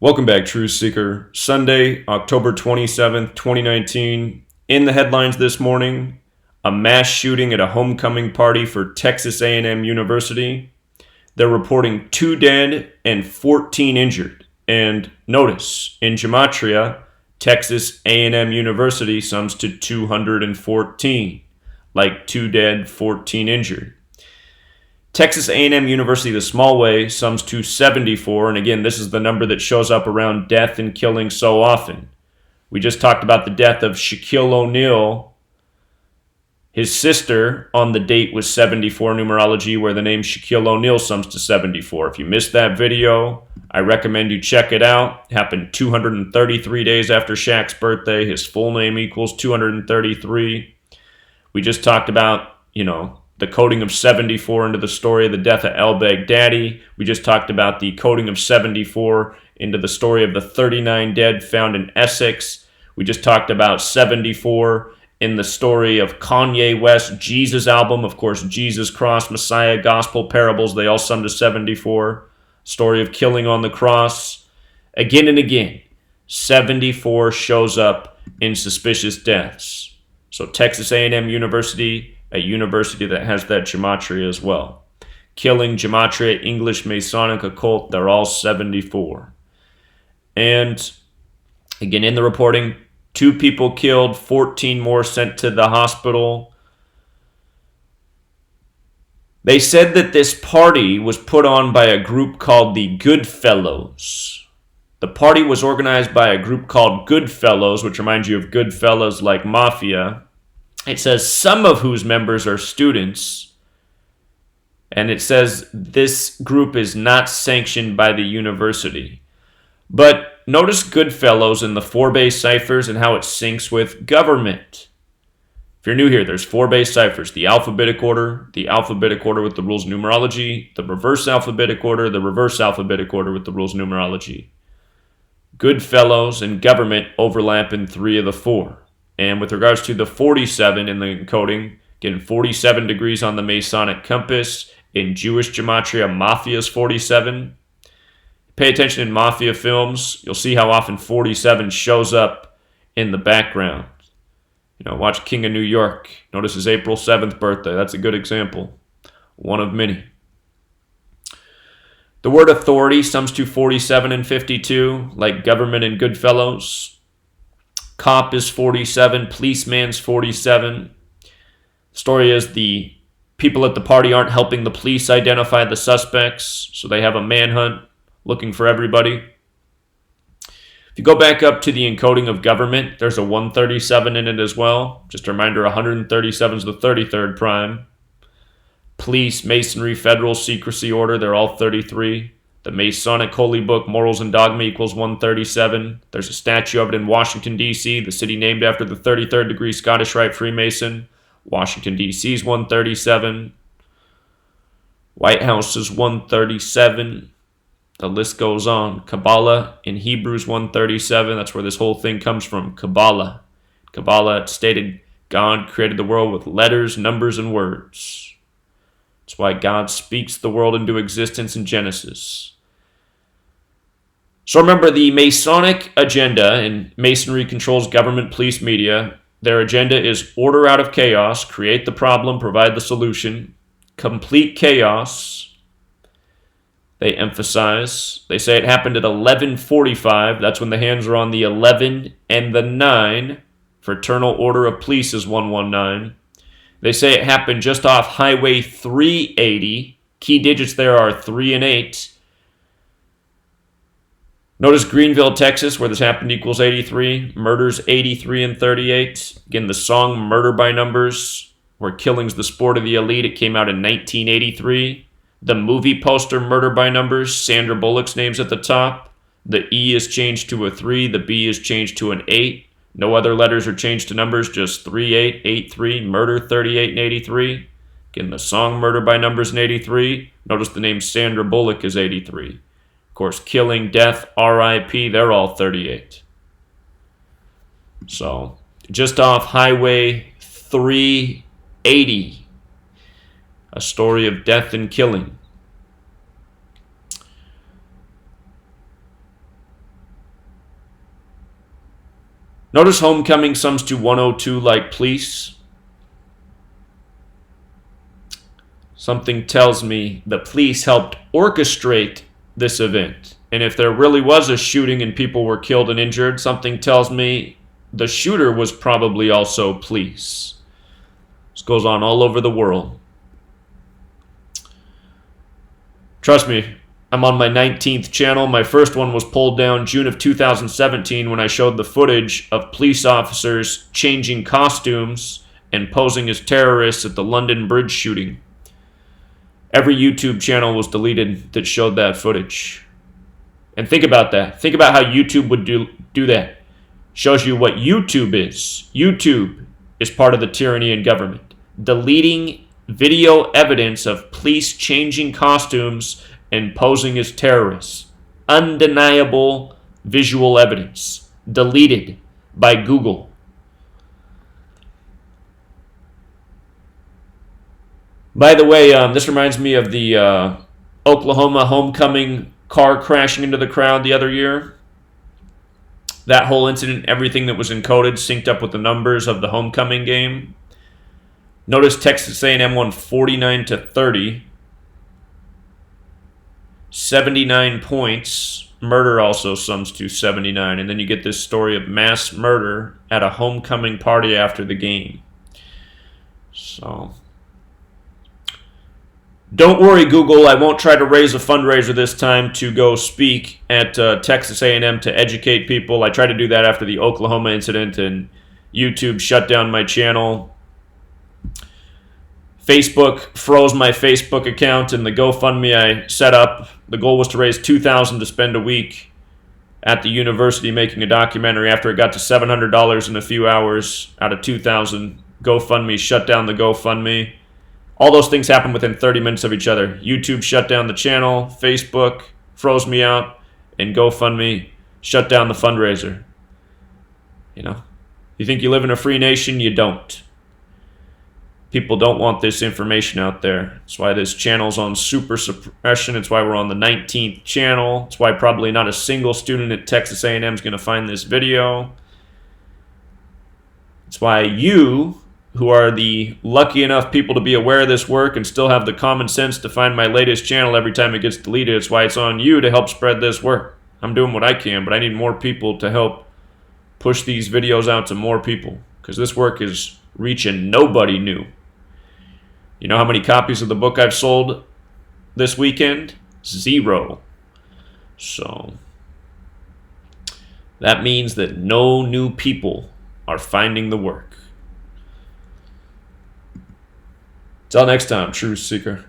Welcome back, Truth Seeker. Sunday, October 27th, 2019. In the headlines this morning, a mass shooting at a homecoming party for Texas A&M University. They're reporting 2 dead and 14 injured. And notice, in Gematria, Texas A&M University sums to 214. Like 2 dead, 14 injured. Texas A&M University, the small way, sums to 74, and again, this is the number that shows up around death and killing so often. We just talked about the death of Shaquille O'Neal. His sister on the date was 74 numerology, where the name Shaquille O'Neal sums to 74. If you missed that video, I recommend you check it out. It happened 233 days after Shaq's birthday. His full name equals 233. We just talked about, the coding of 74 into the story of the death of al-Baghdadi. We just talked about the coding of 74 into the story of the 39 dead found in Essex. We just talked about 74 in the story of Kanye West's Jesus album. Of course, Jesus, Cross, Messiah, Gospel, Parables, they all sum to 74. Story of killing on the cross. Again and again, 74 shows up in suspicious deaths. So Texas A&M University, a university that has that gematria as well. Killing, gematria, English, Masonic, occult, they're all 74. And again, in the reporting, 2 people killed, 14 more sent to the hospital. They said that this party was put on by a group called the Goodfellows. The party was organized by a group called Goodfellows, which reminds you of Goodfellas like Mafia. It says some of whose members are students, and it says this group is not sanctioned by the university. But notice Goodfellows in the 4-base ciphers and how it syncs with government. If you're new here, there's 4-base ciphers: the alphabetic order with the rules of numerology, the reverse alphabetic order with the rules of numerology. Goodfellows and government overlap in 3 of the 4. And with regards to the 47 in the encoding, again, 47 degrees on the Masonic compass. In Jewish gematria, Mafia is 47. Pay attention in Mafia films. You'll see how often 47 shows up in the background. Watch King of New York. Notice his April 7th birthday. That's a good example. One of many. The word authority sums to 47 and 52, like government and Goodfellows. Cop is 47, policeman's 47. Story is the people at the party aren't helping the police identify the suspects, so they have a manhunt looking for everybody. If you go back up to the encoding of government, there's a 137 in it as well. Just a reminder, 137 is the 33rd prime. Police, Masonry, Federal, Secrecy Order, they're all 33. The Masonic Holy Book, Morals and Dogma equals 137. There's a statue of it in Washington, D.C., the city named after the 33rd degree Scottish Rite Freemason. Washington, D.C. is 137. White House is 137. The list goes on. Kabbalah in Hebrews 137. That's where this whole thing comes from. Kabbalah. Kabbalah stated God created the world with letters, numbers, and words. That's why God speaks the world into existence in Genesis. So remember, the Masonic agenda, and Masonry controls government, police, media. Their agenda is order out of chaos, create the problem, provide the solution, complete chaos. They emphasize. They say it happened at 11:45. That's when the hands are on the 11 and the 9. Fraternal Order of Police is 119. They say it happened just off Highway 380. Key digits there are 3 and 8. Notice Greenville, Texas, where this happened equals 83. Murders 83 and 38. Again, the song Murder by Numbers, where killing's the sport of the elite, it came out in 1983. The movie poster Murder by Numbers, Sandra Bullock's name's at the top. The E is changed to a 3. The B is changed to an 8. No other letters are changed to numbers, just 38, 83, murder 38 and 83. Again, the song Murder by Numbers in 83. Notice the name Sandra Bullock is 83. Of course, killing, death, R.I.P., they're all 38. So, just off Highway 380, a story of death and killing. Notice homecoming sums to 102 like police. Something tells me the police helped orchestrate this event. And if there really was a shooting and people were killed and injured, something tells me the shooter was probably also police. This goes on all over the world. Trust me, I'm on my 19th channel. My first one was pulled down June of 2017 when I showed the footage of police officers changing costumes and posing as terrorists at the London Bridge shooting. Every YouTube channel was deleted that showed that footage. And think about that. Think about how YouTube would do that. Shows you what YouTube is. YouTube is part of the tyranny in government. Deleting video evidence of police changing costumes and posing as terrorists. Undeniable visual evidence. Deleted by Google. By the way, this reminds me of the Oklahoma homecoming car crashing into the crowd the other year. That whole incident, everything that was encoded synced up with the numbers of the homecoming game. Notice Texas A&M won 49-30. 79 points. Murder also sums to 79. And then you get this story of mass murder at a homecoming party after the game. So, don't worry, Google. I won't try to raise a fundraiser this time to go speak at Texas A&M to educate people. I tried to do that after the Oklahoma incident, and YouTube shut down my channel. Facebook froze my Facebook account, and the GoFundMe I set up, the goal was to raise $2,000 to spend a week at the university making a documentary. After it got to $700 in a few hours out of $2,000, GoFundMe shut down the GoFundMe. All those things happened within 30 minutes of each other. YouTube shut down the channel, Facebook froze me out, and GoFundMe shut down the fundraiser. You know, you think you live in a free nation? You don't. People don't want this information out there. That's why this channel's on super suppression. It's why we're on the 19th channel. It's why probably not a single student at Texas A&M is going to find this video. It's why you, who are the lucky enough people to be aware of this work and still have the common sense to find my latest channel every time it gets deleted, it's why it's on you to help spread this work. I'm doing what I can, but I need more people to help push these videos out to more people, because this work is reaching nobody new. You know how many copies of the book I've sold this weekend? 0. So that means that no new people are finding the work. Till next time, Truth Seeker.